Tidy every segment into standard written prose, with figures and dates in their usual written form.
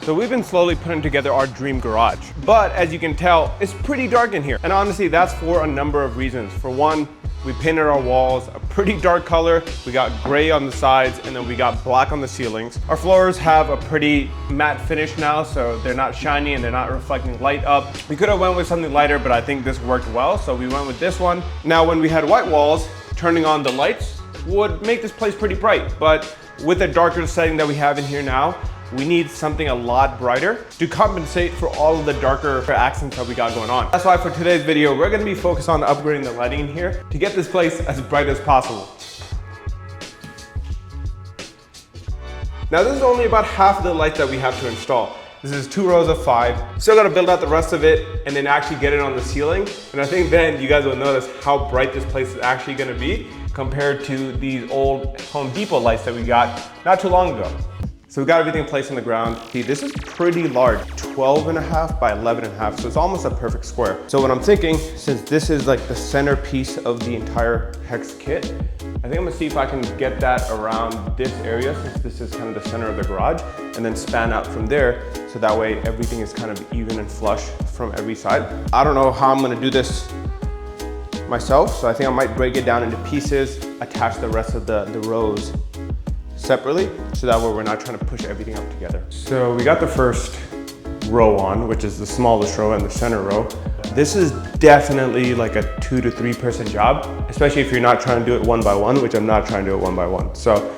So we've been slowly putting together our dream garage. But as you can tell, it's pretty dark in here. And honestly, that's for a number of reasons. For one, we painted our walls a pretty dark color. We got gray on the sides, and then we got black on the ceilings. Our floors have a pretty matte finish now, so they're not shiny and they're not reflecting light up. We could have went with something lighter, but I think this worked well, so we went with this one. Now, when we had white walls, turning on the lights would make this place pretty bright, but with the darker setting that we have in here now, we need something a lot brighter to compensate for all of the darker accents that we got going on. That's why for today's video, we're gonna be focused on upgrading the lighting in here to get this place as bright as possible. Now this is only about half of the lights that we have to install. This is 2 rows of 5. Still gotta build out the rest of it and then actually get it on the ceiling. And I think then you guys will notice how bright this place is actually gonna be compared to these old Home Depot lights that we got not too long ago. So we got everything placed on the ground. See, this is pretty large, 12.5 by 11.5, so it's almost a perfect square. So what I'm thinking, since this is like the centerpiece of the entire hex kit, I think I'm gonna see if I can get that around this area, since this is kind of the center of the garage, and then span out from there, so that way everything is kind of even and flush from every side. I don't know how I'm gonna do this myself, so I think I might break it down into pieces, attach the rest of the rows separately, so that way we're not trying to push everything up together. So we got the first row on, which is the smallest row and the center row. This is definitely like a 2 to 3 person job, especially if you're not trying to do it one by one, which I'm not trying to do it one by one. So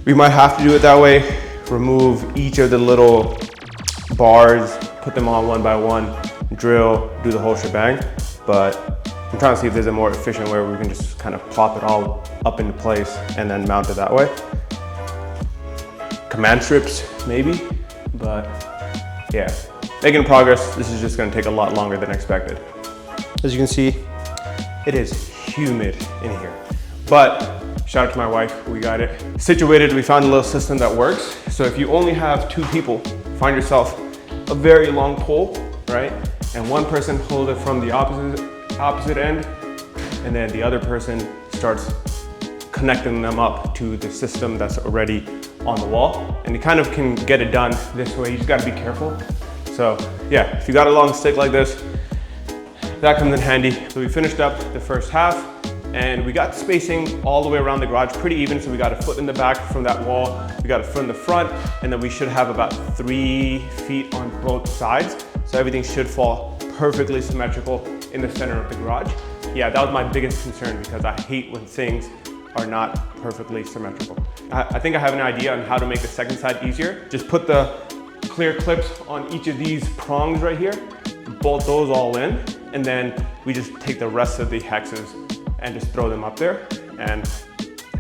we might have to do it that way, remove each of the little bars, put them on one by one, drill, do the whole shebang. But I'm trying to see if there's a more efficient way where we can just kind of plop it all up into place and then mount it that way. Command strips, maybe, but yeah. Making progress. This is just gonna take a lot longer than expected. As you can see, it is humid in here. But shout out to my wife, we got it situated. We found a little system that works. So if you only have 2 people, find yourself a very long pole, right? And one person holds it from the opposite end, and then the other person starts connecting them up to the system that's already on the wall. And you kind of can get it done this way. You just gotta be careful. So yeah, if you got a long stick like this, that comes in handy. So we finished up the first half, and we got spacing all the way around the garage pretty even. So we got a foot in the back from that wall, we got a foot in the front, and then we should have about 3 feet on both sides. So everything should fall perfectly symmetrical in the center of the garage. Yeah, that was my biggest concern, because I hate when things are not perfectly symmetrical. I think I have an idea on how to make the second side easier. Just put the clear clips on each of these prongs right here, bolt those all in, and then we just take the rest of the hexes and just throw them up there and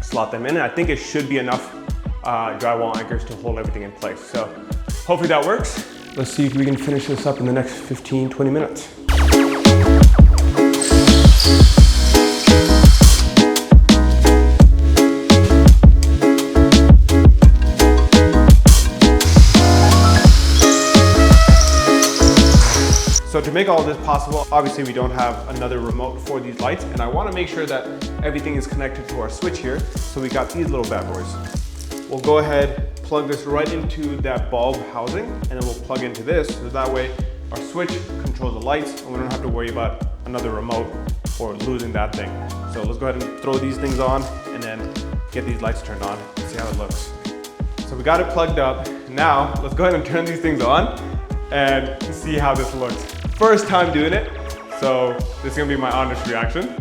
slot them in. And I think it should be enough drywall anchors to hold everything in place. So hopefully that works. Let's see if we can finish this up in the next 15, 20 minutes. So to make all of this possible, obviously we don't have another remote for these lights, and I want to make sure that everything is connected to our switch here. So we got these little bad boys. We'll go ahead, plug this right into that bulb housing, and then we'll plug into this, so that way our switch controls the lights and we don't have to worry about another remote or losing that thing. So let's go ahead and throw these things on and then get these lights turned on and see how it looks. So we got it plugged up. Now let's go ahead and turn these things on and see how this looks. First time doing it, so this is gonna be my honest reaction.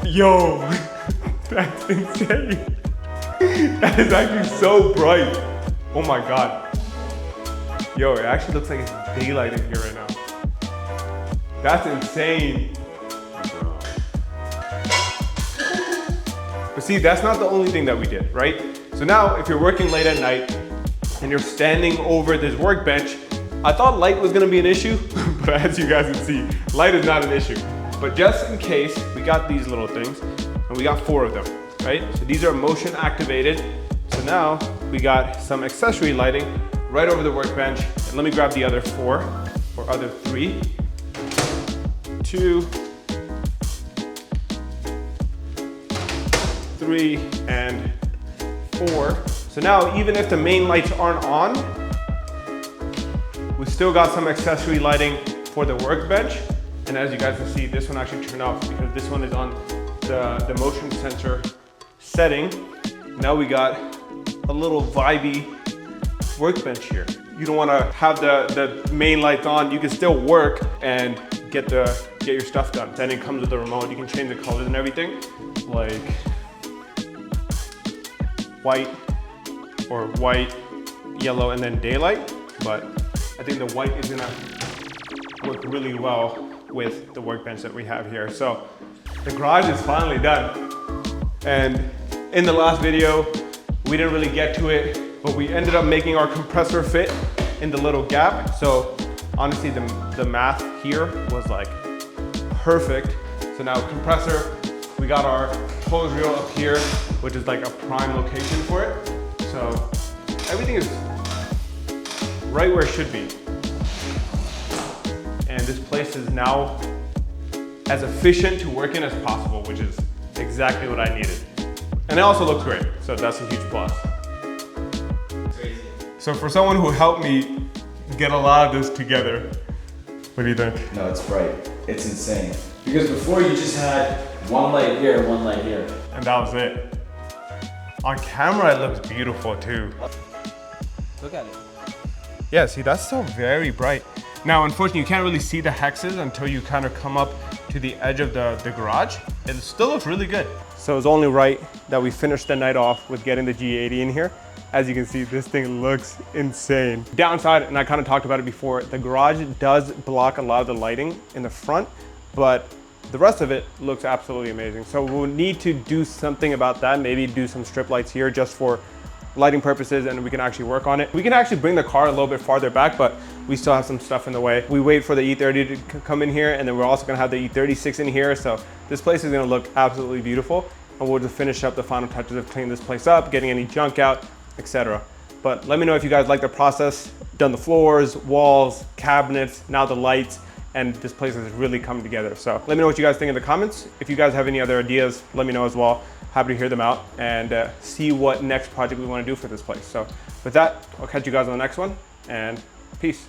Yo, that's insane. That is actually so bright. Oh my God. Yo, it actually looks like it's daylight in here right now. That's insane. But see, that's not the only thing that we did, right? So now if you're working late at night and you're standing over this workbench, I thought light was gonna be an issue, but as you guys can see, light is not an issue. But just in case, we got these little things, and we got 4 of them, right? So these are motion activated. So now we got some accessory lighting right over the workbench. And let me grab the other 4, or other 3. 2, 3, and 4. So now, even if the main lights aren't on, we still got some accessory lighting for the workbench. And as you guys can see, this one actually turned off because this one is on the motion sensor setting. Now we got a little vibey workbench here. You don't want to have the main lights on. You can still work and get your stuff done. Then it comes with the remote. You can change the colors and everything, like white or white, yellow, and then daylight. But I think the white is gonna work really well with the workbench that we have here. So the garage is finally done. And in the last video, we didn't really get to it, but we ended up making our compressor fit in the little gap. So honestly, the math here was like perfect. So now compressor, we got our hose reel up here, which is like a prime location for it. So everything is right where it should be. And this place is now as efficient to work in as possible, which is exactly what I needed. And it also looks great, so that's a huge plus. Crazy. So for someone who helped me get a lot of this together, what do you think? No, it's bright. It's insane. Because before you just had one light here and one light here. And that was it. On camera, it looks beautiful too. Look at it. Yeah, see, that's still very bright. Now, unfortunately, you can't really see the hexes until you kind of come up to the edge of the garage. It still looks really good. So it's only right that we finished the night off with getting the G80 in here. As you can see, this thing looks insane. Downside, and I kind of talked about it before, the garage does block a lot of the lighting in the front, but the rest of it looks absolutely amazing. So we'll need to do something about that, maybe do some strip lights here just for lighting purposes, and we can actually work on it. We can actually bring the car a little bit farther back, but we still have some stuff in the way. We wait for the E30 to come in here, and then we're also gonna have the E36 in here. So this place is gonna look absolutely beautiful, and we'll just finish up the final touches of cleaning this place up, getting any junk out, etc. But let me know if you guys like the process. Done the floors, walls, cabinets, now the lights, and this place is really coming together. So let me know what you guys think in the comments. If you guys have any other ideas, let me know as well. Happy to hear them out and see what next project we want to do for this place. So with that, I'll catch you guys on the next one, and peace.